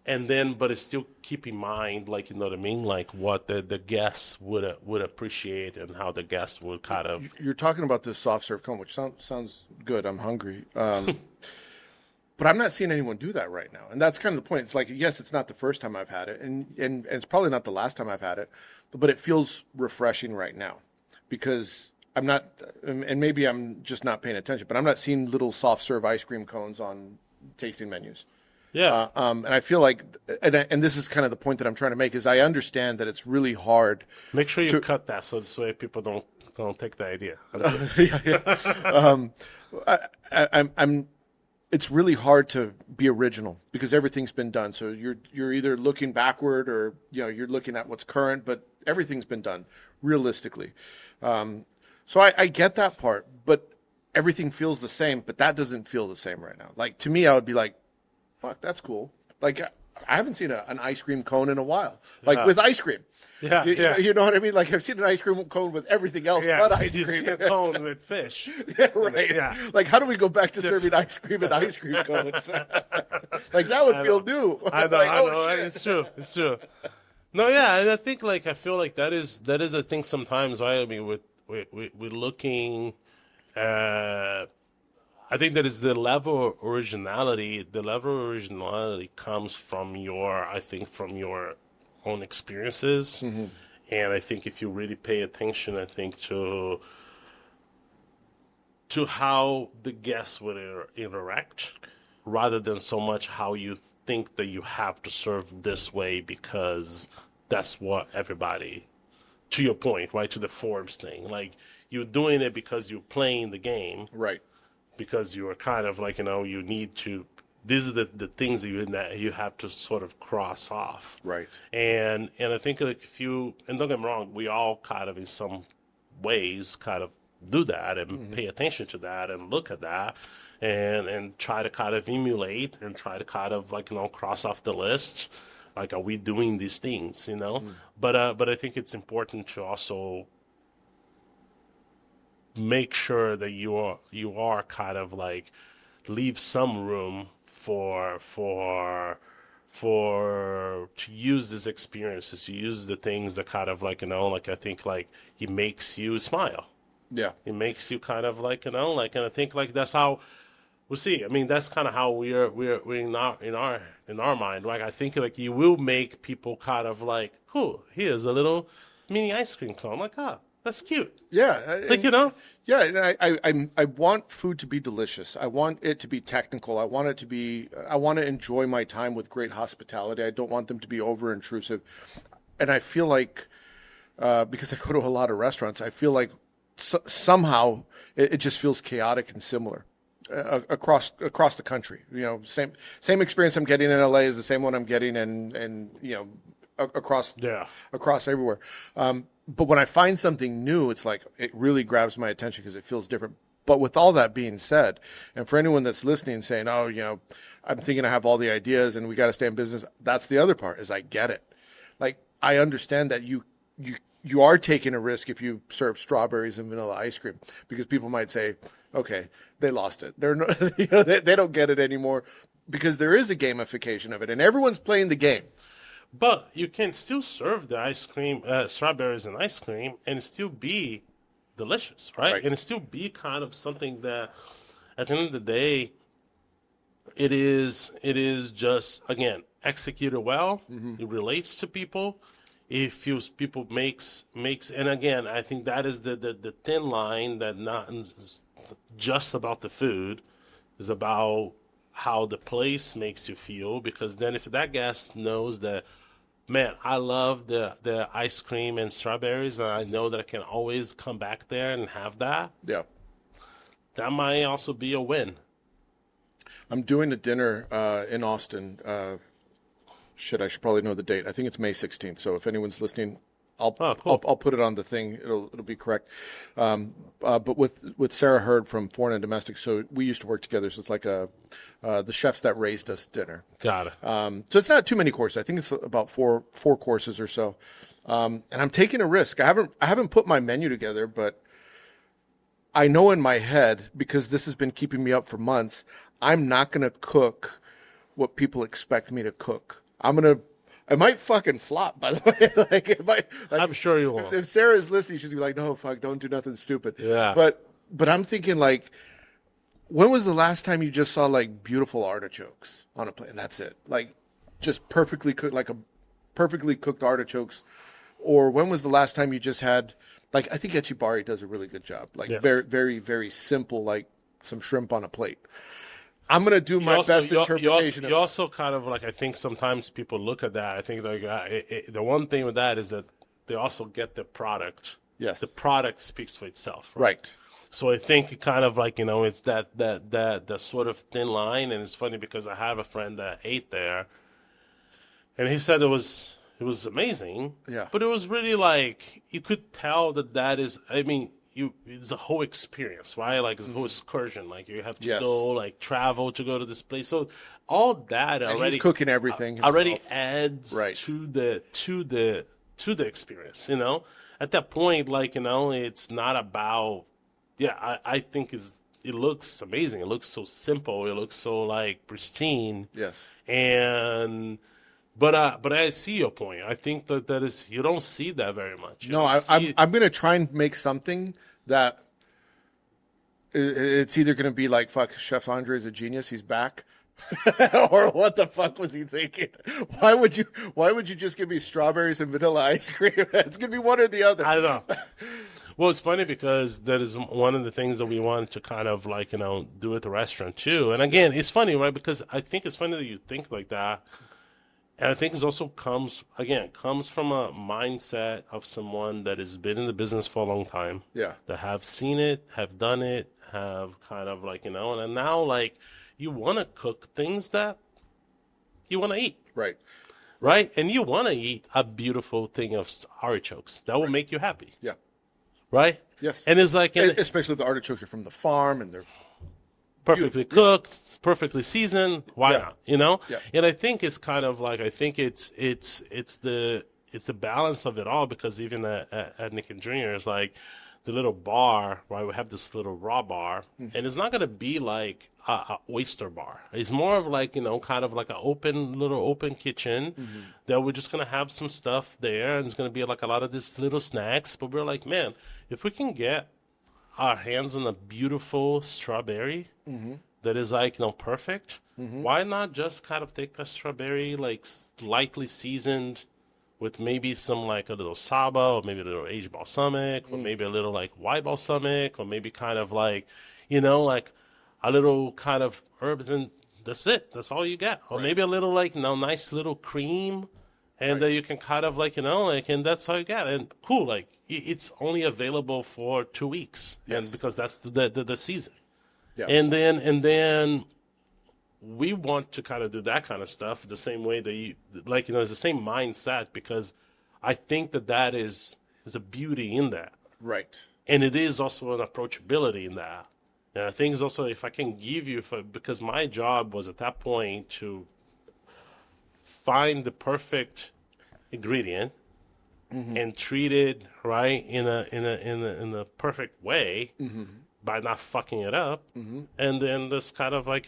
And then, but it's still keep in mind, like, you know what I mean? Like what the guests would appreciate and how the guests would kind of. You're talking about this soft serve cone, which sounds good. I'm hungry. But I'm not seeing anyone do that right now. And that's kind of the point. It's like, yes, it's not the first time I've had it. And it's probably not the last time I've had it. But it feels refreshing right now because I'm not, and maybe I'm just not paying attention, but I'm not seeing little soft serve ice cream cones on tasting menus. Yeah. And I feel like, and this is kind of the point that I'm trying to make, is I understand that it's really hard. Make sure you cut that so this way people don't take the idea. It's really hard to be original because everything's been done. So you're either looking backward or you're looking at what's current, but everything's been done realistically. So I get that part, but everything feels the same. But that doesn't feel the same right now. Like to me, I would be like, fuck, that's cool. Like I haven't seen an ice cream cone in a while. Like with ice cream. Yeah, you know what I mean? Like I've seen an ice cream cone with everything else but ice cream. You see a cone with fish. Yeah, right. Yeah. Like how do we go back to serving ice cream and ice cream cones? Like that would feel new. I know, like, I know. Right? It's true. No, yeah, and I think like I feel like that is a thing sometimes, right? I mean, we're looking. I think that is the level of originality. The level of originality comes from your own experiences. Mm-hmm. And I think if you really pay attention, I think to how the guests would interact, rather than so much how you think that you have to serve this way because that's what everybody, to your point, right, to the Forbes thing. Like, you're doing it because you're playing the game. Right. Because you are kind of like, you need to, these are the things that you have to sort of cross off. Right. And I think like and don't get me wrong, we all kind of in some ways kind of do that and pay attention to that and look at that and try to kind of emulate and try to kind of like, cross off the list. Like, are we doing these things, But I think it's important to also make sure that you are kind of like leave some room for to use these experiences, to use the things that kind of like, like I think like it makes you smile. Yeah. It makes you kind of like, and I think like that's how we'll see. I mean, that's kind of how we're in our mind. Like, I think like you will make people kind of like, cool, here's a little mini ice cream cone. Like, that's cute. Yeah. Like, Yeah, and I want food to be delicious. I want it to be technical. I want to enjoy my time with great hospitality. I don't want them to be over intrusive. And I feel like, because I go to a lot of restaurants, I feel like somehow it just feels chaotic and similar across the country. Same experience I'm getting in LA is the same one I'm getting in across everywhere. But when I find something new, it's like it really grabs my attention because it feels different. But with all that being said, and for anyone that's listening saying, oh, I'm thinking I have all the ideas and we got to stay in business, that's the other part is I get it. Like, I understand that you are taking a risk if you serve strawberries and vanilla ice cream because people might say, okay, they lost it. They're not, they don't get it anymore because there is a gamification of it and everyone's playing the game. But you can still serve the ice cream, strawberries and ice cream, and still be delicious, right? And it still be kind of something that, at the end of the day, it is just, again, executed well. Mm-hmm. It relates to people. It feels people makes, and again, I think that is the thin line that just about the food. It's about how the place makes you feel. Because then if that guest knows that, man, I love the ice cream and strawberries, and I know that I can always come back there and have that, Yeah. that might also be a win. I'm doing a dinner in Austin. I should probably know the date. I think it's May 16th. So if anyone's listening, I'll put it on the thing. It'll be correct. But with Sarah Hurd from Foreign and Domestic, so we used to work together. So it's like the chefs that raised us dinner. Got it. So it's not too many courses. I think it's about four courses or so. And I'm taking a risk. I haven't put my menu together, but I know in my head, because this has been keeping me up for months, I'm not going to cook what people expect me to cook. It might fucking flop, by the way. I'm sure you will. If Sarah's listening, she's gonna be like, "No, fuck, don't do nothing stupid." Yeah. But I'm thinking, like, when was the last time you just saw like beautiful artichokes on a plate, and that's it, like, just perfectly cooked, like a perfectly cooked artichokes, or when was the last time you just had, like, I think Echibari does a really good job, like, Yes. very, very, very simple, like some shrimp on a plate. I'm going to do my best interpretation. You also kind of, like, I think sometimes people look at that. I think like the one thing with that is that they also get the product. Yes. The product speaks for itself. Right. So I think it kind of like, it's that sort of thin line. And it's funny because I have a friend that ate there, and he said it was amazing. Yeah. But it was really like, you could tell that is, I mean, it's a whole experience, right? Like, it's a whole excursion. Like, you have to Yes. go, like, travel to go to this place. So all that And already he's cooking everything already himself. adds Right. to the experience. At that point, like, it's not about. Yeah, I think it looks amazing. It looks so simple. It looks so, like, pristine. Yes. But I see your point. I think that is, you don't see that very much. No, I'm going to try and make something that it's either going to be like, fuck, Chef Andre is a genius, he's back, or what the fuck was he thinking? Why would you just give me strawberries and vanilla ice cream? It's going to be one or the other. I don't know. Well, it's funny because that is one of the things that we want to kind of, like, do at the restaurant too. And again, it's funny, right? Because I think it's funny that you think like that. And I think it also comes from a mindset of someone that has been in the business for a long time. Yeah. That have seen it, have done it, have kind of, like, and now, like, you want to cook things that you want to eat. Right. Right? And you want to eat a beautiful thing of artichokes. That will make you happy. Yeah. Right? Yes. And it's like, especially if the artichokes are from the farm and they're perfectly cooked, it's perfectly seasoned. Why Yeah. not? Yeah. And I think it's kind of like, I think it's the balance of it all, because even at Nic Juniors, like, the little bar, right? We have this little raw bar, and it's not gonna be like a oyster bar. It's more of like, kind of like an little open kitchen that we're just gonna have some stuff there, and it's gonna be like a lot of these little snacks. But we're like, man, if we can get our hands on a beautiful strawberry that is, like, perfect, why not just kind of take a strawberry, like, lightly seasoned with maybe some, like, a little saba, or maybe a little aged balsamic, or maybe a little, like, white balsamic, or maybe kind of like, like a little kind of herbs, and that's it. That's all you get. Or maybe a little, like, nice little cream, and you can kind of, like, like, and that's all you get. And cool, like, it's only available for 2 weeks, and because that's the season. Yeah. And then we want to kind of do that kind of stuff the same way that it's the same mindset, because I think that is a beauty in that. right. And it is also an approachability in that. And I think it's also, if I can give you, because my job was at that point to find the perfect ingredient and treat it right in a perfect way, by not fucking it up, and then just kind of, like,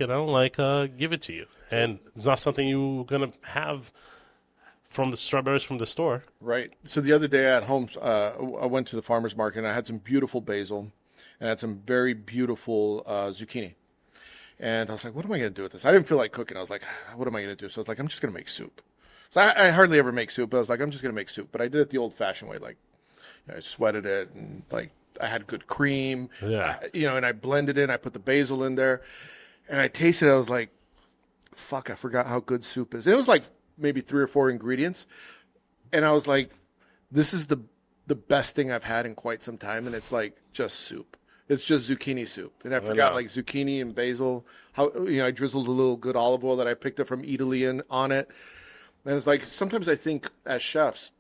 give it to you. And it's not something you're gonna have from the strawberries from the store. Right. So the other day at home, I went to the farmer's market, and I had some beautiful basil, and I had some very beautiful zucchini. And I was like, what am I going to do with this? I didn't feel like cooking. I was like, what am I going to do? So I was like, I'm just going to make soup. So I hardly ever make soup, but I was like, I'm just going to make soup. But I did it the old-fashioned way. Like, I sweated it, and, like, I had good cream, Yeah. and I blended it. I put the basil in there, and I tasted it. I was like, fuck, I forgot how good soup is. It was like maybe 3 or 4 ingredients, and I was like, this is the best thing I've had in quite some time, and it's like just soup. It's just zucchini soup, and I forgot like zucchini and basil. How I drizzled a little good olive oil that I picked up from Italy on it, and it's like sometimes I think as chefs,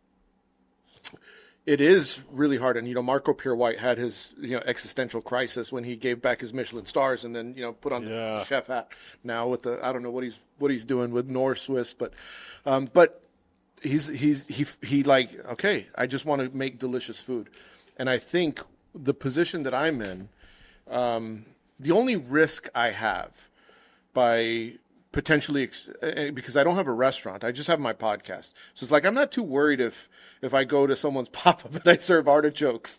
it is really hard. And Marco Pierre White had his existential crisis when he gave back his Michelin stars, and then put on the chef hat. Now with I don't know what he's doing with North Swiss, but he like, okay, I just want to make delicious food, and I think the position that I'm in, the only risk I have by potentially because I don't have a restaurant, I just have my podcast, so it's like I'm not too worried if I go to someone's pop-up and I serve artichokes,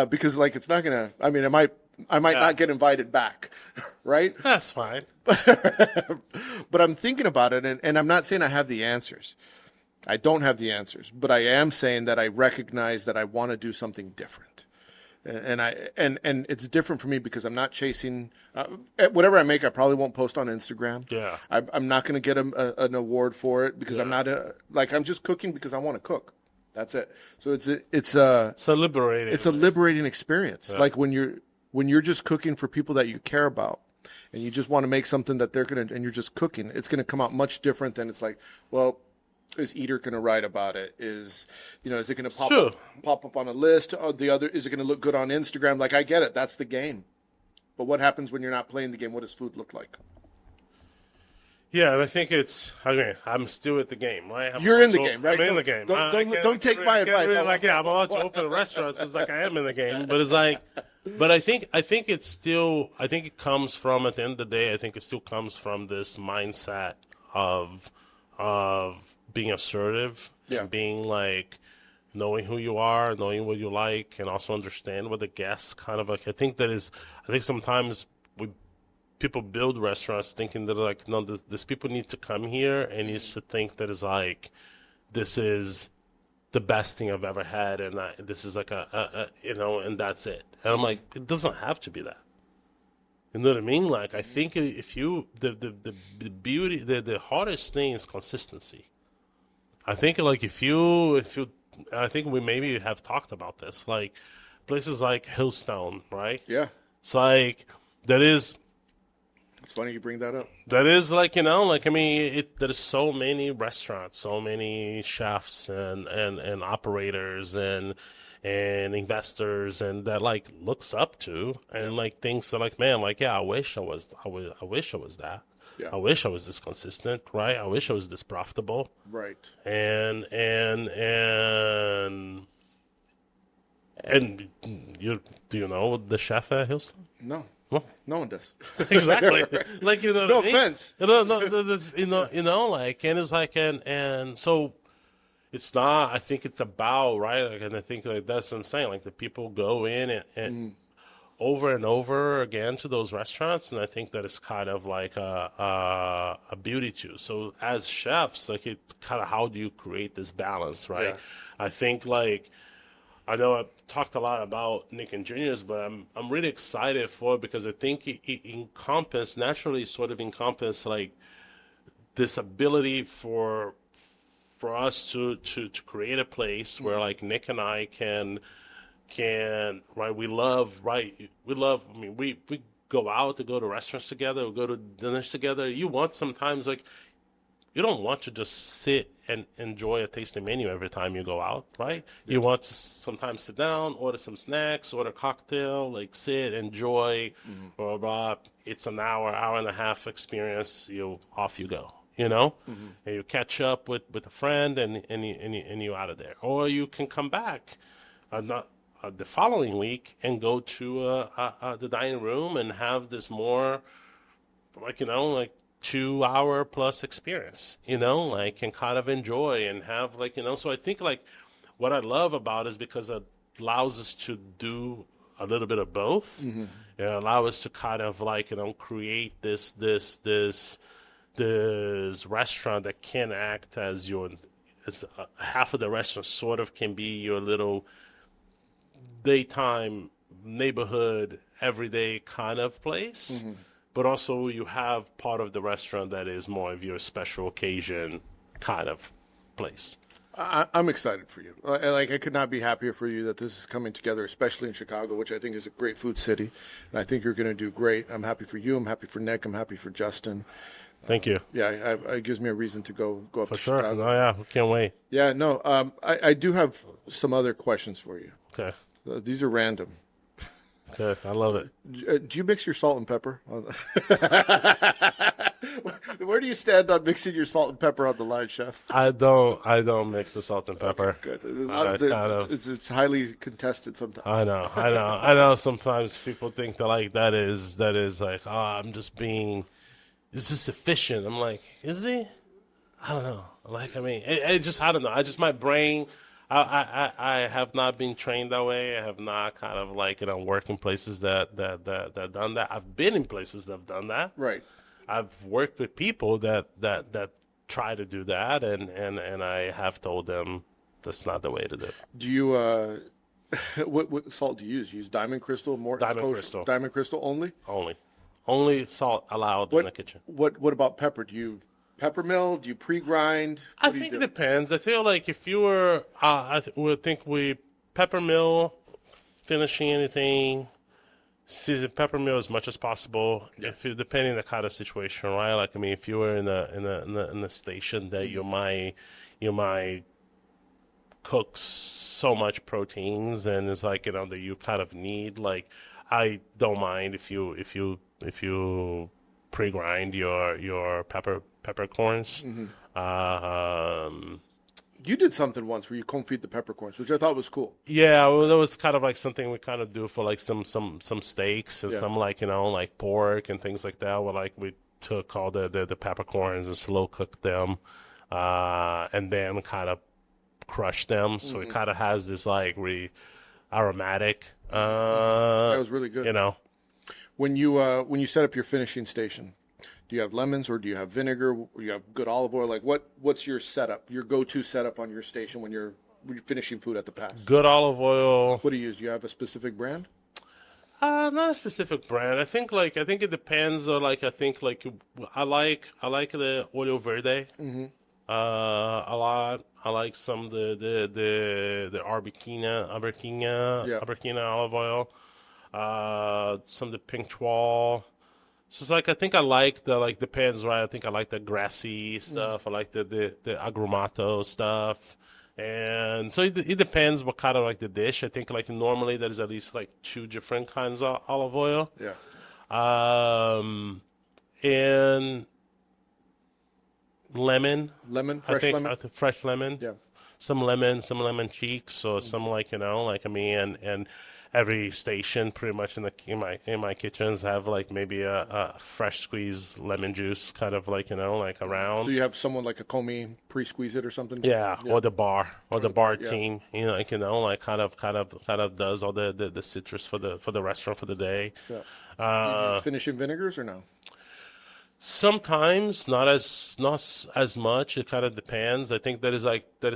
because like it's not gonna. I mean, I might not get invited back, right? That's fine. But I'm thinking about it, and I'm not saying I have the answers. I don't have the answers, but I am saying that I recognize that I want to do something different, and it's different for me because I'm not chasing whatever I make. I probably won't post on Instagram. Yeah, I'm not going to get an award for it because I'm not I'm just cooking because I want to cook. That's it. So it's a liberating. It's a liberating experience. Yeah. Like when you're just cooking for people that you care about, and you just want to make something that they're gonna, and you're just cooking. It's gonna come out much different than it's like, well, is Eater going to write about it? Is it going to pop up on a list? Or is it going to look good on Instagram? Like, I get it. That's the game. But what happens when you're not playing the game? What does food look like? Yeah, and I think I'm still at the game, right? You're in the game, right? I'm in the game. Don't take my advice. Really, I'm allowed to open restaurants. It's like I am in the game, but it's like, but I think it's still. I think it comes from, at the end of the day, I think it still comes from this mindset of being assertive, and being like knowing who you are, knowing what you like, and also understand what the guests kind of like. I think sometimes people build restaurants thinking that like, no, this people need to come here and needs to think that is like, this is the best thing I've ever had, and this is like and that's it. And I'm like, it doesn't have to be that. You know what I mean? Like, I think if you the beauty, the hardest thing is consistency. I think like if you I think we maybe have talked about this, like places like Hillstone, right? Yeah. It's like that is. It's funny you bring that up. That is like, like I mean, there's so many restaurants, so many chefs and operators and investors and that like looks up to and like thinks that like, man, like, yeah, I wish I was that. Yeah. I wish I was this consistent, right? I wish I was this profitable. Right. And do you know the chef at Hillstone? No. Well, no one does. Exactly. Like, no offense. Like, and it's like, and so it's not, I think it's about, right? Like, and I think like that's what I'm saying. Like the people go in and over and over again to those restaurants, and I think that it's kind of like a beauty too. So as chefs, like it kind of, how do you create this balance, right? Yeah. I think like, I know I've talked a lot about Nic Juniors, but I'm really excited for it because I think it naturally sort of encompass like this ability for us to create a place where like Nic and I can right, we love, I mean, we go out to go to restaurants together, we go to dinners together. You want sometimes like, you don't want to just sit and enjoy a tasting menu every time you go out, right? Yeah. You want to sometimes sit down, order some snacks, order a cocktail, like sit, enjoy, blah, blah, blah. It's an hour and a half experience. Off you go, and you catch up with a friend and you out of there. Or you can come back the following week and go to the dining room and have this more, like, like 2-hour plus experience, like, and kind of enjoy and have like, so I think like what I love about it is because it allows us to do a little bit of both. It allows us to kind of like, create this restaurant that can act as half of the restaurant sort of can be your little daytime neighborhood, everyday kind of place, but also you have part of the restaurant that is more of your special occasion kind of place. I'm excited for you. Like, I could not be happier for you that this is coming together, especially in Chicago, which I think is a great food city. And I think you're going to do great. I'm happy for you. I'm happy for Nick. I'm happy for Justin. Thank you. Yeah, it gives me a reason to go up For to sure. Chicago. Oh, yeah. We can't wait. Yeah, no. I do have some other questions for you. Okay. These are random. Okay. I love it. Do you mix your salt and pepper? Where do you stand on mixing your salt and pepper on the line, chef? I don't mix the salt and pepper. Good. It's highly contested sometimes. I know. Sometimes people think that like that is like, oh, I'm just being. Is this efficient? I'm like, is he? I don't know. Like, I mean, it just, I don't know. I just, my brain, I have not been trained that way. I have not kind of like, worked in places that done that. I've been in places that have done that. Right. I've worked with people that try to do that, and I have told them that's not the way to do it. Do you, what salt do you use? You use Diamond Crystal? Crystal. Diamond Crystal only? Only salt allowed in the kitchen. What about pepper? Do you pepper mill? Do you pre-grind? I think it depends. I feel like if you were, I would think we pepper mill, finishing anything, season pepper mill as much as possible. Yeah. Depending on the kind of situation, right? Like, I mean, if you were in the station that you might cook so much proteins, and it's like that you kind of need. Like, I don't mind if you pre-grind your peppercorns. You did something once where you confit the peppercorns, which I thought was cool. Yeah, well, that was kind of like something we kind of do for like some steaks and some like like pork and things like that. Where like we took all the peppercorns and slow cooked them, and then kind of crushed them, so it kind of has this like really aromatic. That was really good. When you set up your finishing station, do you have lemons or do you have vinegar? Or you have good olive oil? Like what's your setup? Your go-to setup on your station when you're finishing food at the pass? Good olive oil. What do you use? Do you have a specific brand? Not a specific brand. I think it depends. Or like I think like I like the Olio Verde. A lot. I like some the Arbequina olive oil. Some of the Pink Twal. So it's like I think I like depends, right? I think I like the grassy stuff. I like the agrumato stuff. And so it depends what kind of like the dish. I think like normally there's at least like 2 different kinds of olive oil. Yeah. And lemon. Fresh lemon? I think fresh lemon. Yeah. Some lemon cheeks, or some like like I mean, and every station pretty much in my kitchens have like maybe a fresh squeezed lemon juice kind of like like around. So you have someone like a Comey pre-squeeze it or something? Yeah, or the bar yeah. team, like like kind of does all the citrus for the restaurant for the day. Yeah. Do you use finishing vinegars or no? Sometimes not as much. It kind of depends. I think there is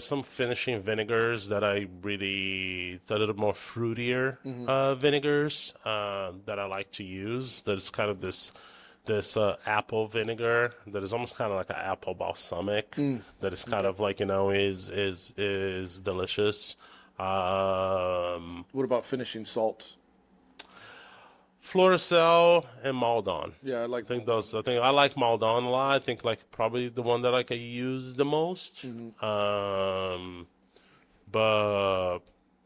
some finishing vinegars that a little more fruitier vinegars that I like to use. There's kind of this apple vinegar that is almost kind of like an apple balsamic that is kind of like is delicious. What about finishing salt? Floricel and Maldon. Yeah, I think those. I like Maldon a lot. I think like probably the one that like I use the most. But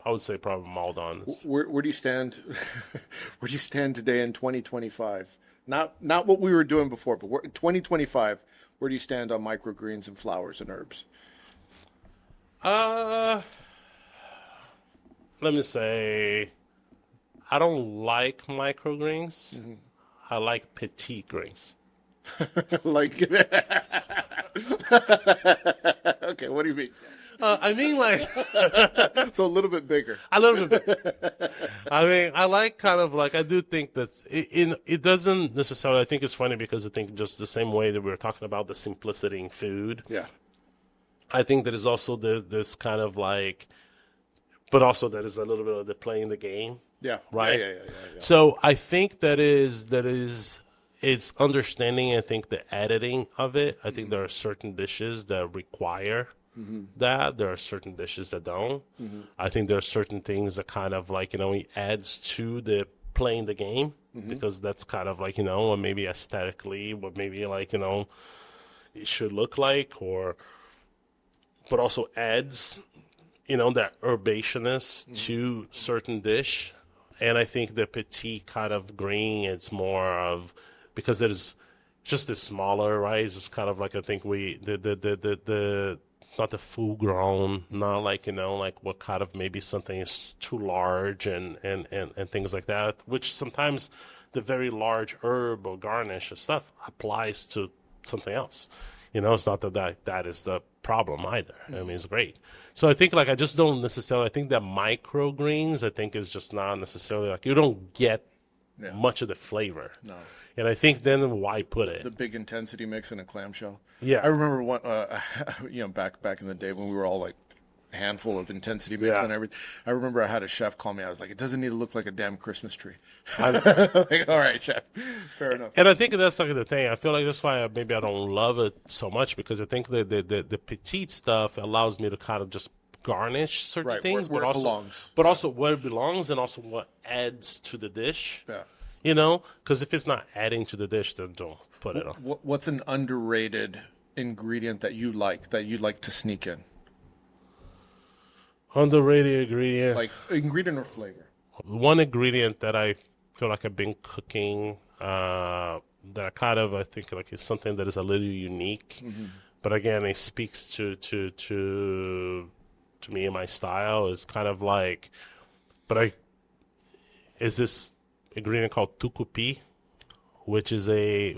I would say probably Maldon. Where do you stand? Where do you stand today in 2025? Not what we were doing before, but 2025. Where do you stand on microgreens and flowers and herbs? Let me say, I don't like microgreens. I like petite greens. Like, okay, what do you mean? I mean, like, so a little bit bigger. A little bit bigger. I mean, I like kind of like, I do think that it doesn't necessarily, I think it's funny because I think just the same way that we were talking about the simplicity in food. Yeah. I think there is also this kind of like, but also there is a little bit of the playing the game. Yeah. Right. Yeah. So I think that is it's understanding. I think the editing of it. I think there are certain dishes that require that. There are certain dishes that don't. I think there are certain things that kind of like it adds to the playing the game because that's kind of like or maybe aesthetically, what maybe like it should look like, or but also adds that herbaceousness to certain dish. And I think the petite kind of green, it's more of because there's just the smaller, right? It's just kind of like I think the not the full grown, not like like what kind of maybe something is too large and things like that. Which sometimes the very large herb or garnish or stuff applies to something else. It's not that is the problem either. I mean, it's great. So I think like I just don't necessarily. I think that microgreens I think is just not necessarily like you don't get much of the flavor. No. And I think then why put it? The big intensity mix in a clamshell. Yeah. I remember one, back in the day when we were all like a handful of intensity mix and everything. I remember I had a chef call me. I was like, it doesn't need to look like a damn Christmas tree. Like, all right, chef. Fair enough. And I think that's like the thing. I feel like that's why maybe I don't love it so much because I think the petite stuff allows me to kind of just garnish certain things, where it belongs. But also where it belongs and also what adds to the dish. Yeah. Because if it's not adding to the dish, then don't put it on. What's an underrated ingredient that you'd like to sneak in? Underrated ingredient. Like ingredient or flavor? One ingredient that I feel like I've been cooking that I think like is something that is a little unique, but again, it speaks to me and my style is kind of like, is this ingredient called tucupi, which is a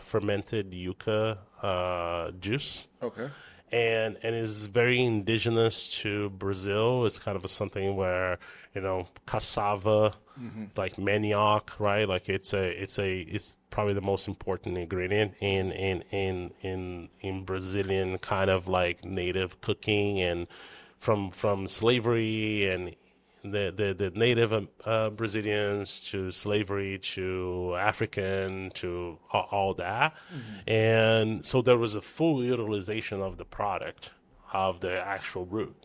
fermented yucca manioc Okay. and is very indigenous to Brazil. It's kind of something where cassava, like manioc, right? Like it's probably the most important ingredient in Brazilian kind of like native cooking and from slavery and the native Brazilians to slavery to African to all that. And so there was a full utilization of the product of the actual root.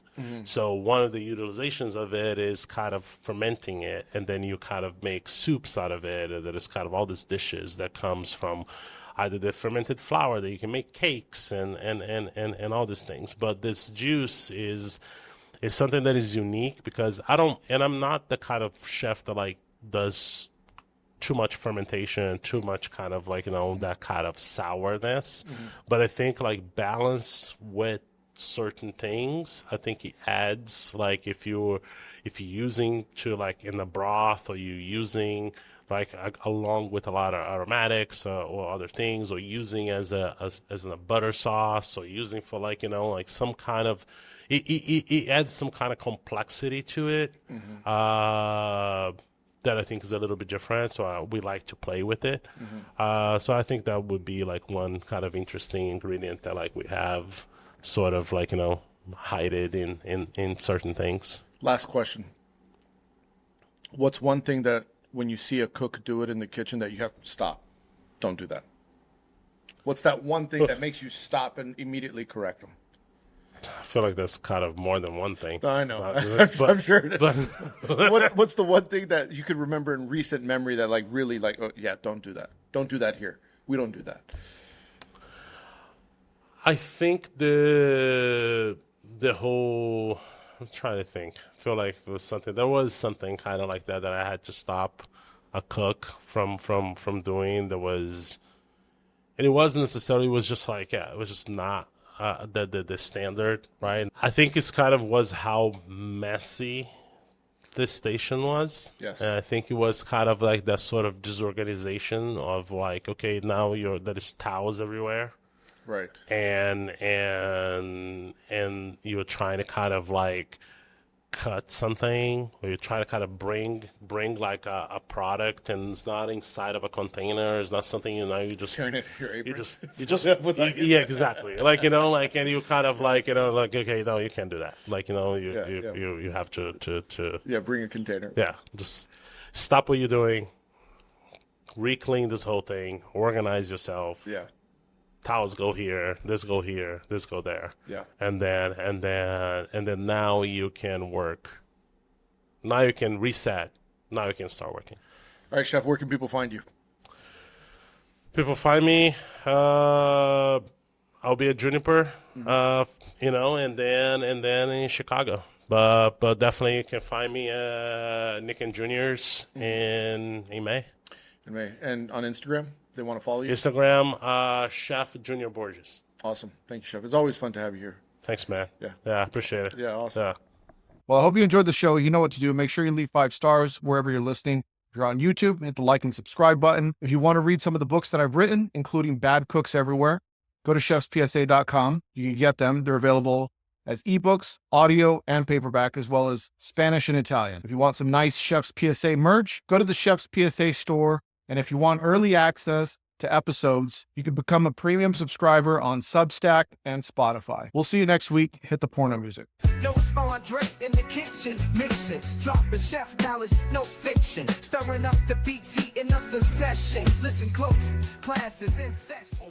So one of the utilizations of it is kind of fermenting it, and then you kind of make soups out of it, and that is kind of all these dishes that comes from either the fermented flour that you can make cakes and all these things. But this juice is something that is unique because I'm not the kind of chef that like does too much fermentation, too much kind of like, that kind of sourness. But I think like balance with certain things, I think it adds, like if you're using to like in the broth or you're using like along with a lot of aromatics or other things, or using as a butter sauce, or using for like like some kind of it adds some kind of complexity to it that I think is a little bit different. So we like to play with it. So I think that would be like one kind of interesting ingredient that like we have sort of like hide it in certain things. Last question. What's one thing that when you see a cook do it in the kitchen that you have to stop? Don't do that. What's that one thing that makes you stop and immediately correct them? I feel like that's kind of more than one thing. I know. But, I'm sure. But what's the one thing that you could remember in recent memory that like really like, oh yeah, don't do that. Don't do that here. We don't do that. I think the whole, I'm trying to think. I feel like there was something kind of like that I had to stop a cook from doing. And it wasn't necessarily, it was just like, it was just not the standard, right? I think it's kind of was how messy this station was. Yes. And I think it was kind of like that sort of disorganization of like, okay, now there is towels everywhere. Right. And you're trying to kind of like cut something, or you try to kind of bring like a product, and it's not inside of a container. It's not something, you just Carrying it in your apron. you just yeah, exactly. Like, and you kind of like, like, okay, no, you can't do that. Like, you have to bring a container. yeah, just stop what you're doing, re-clean this whole thing, organize yourself. Yeah. Towels go here, this go there. Yeah. And then now you can work. Now you can reset. Now you can start working. All right, Chef, where can people find you? People find me. I'll be at Juniper, and then in Chicago. But definitely you can find me Nic Juniors in May. In May. And on Instagram, they want to follow you? Instagram, Chef Junior Borges. Awesome. Thank you, Chef. It's always fun to have you here. Thanks, man. Yeah. Yeah, I appreciate it. Yeah, awesome. Yeah. Well, I hope you enjoyed the show. You know what to do. Make sure you leave 5 stars wherever you're listening. If you're on YouTube, hit the like and subscribe button. If you want to read some of the books that I've written, including Bad Cooks Everywhere, go to chefspsa.com. You can get them. They're available as ebooks, audio, and paperback, as well as Spanish and Italian. If you want some nice Chef's PSA merch, go to the Chef's PSA store. And if you want early access to episodes, you can become a premium subscriber on Substack and Spotify. We'll see you next week. Hit the porno music. Yo, it's Andre in the kitchen, mixing, dropping chef knowledge, no fiction, stirring up the beats, heating up the session. Listen close, class is in session.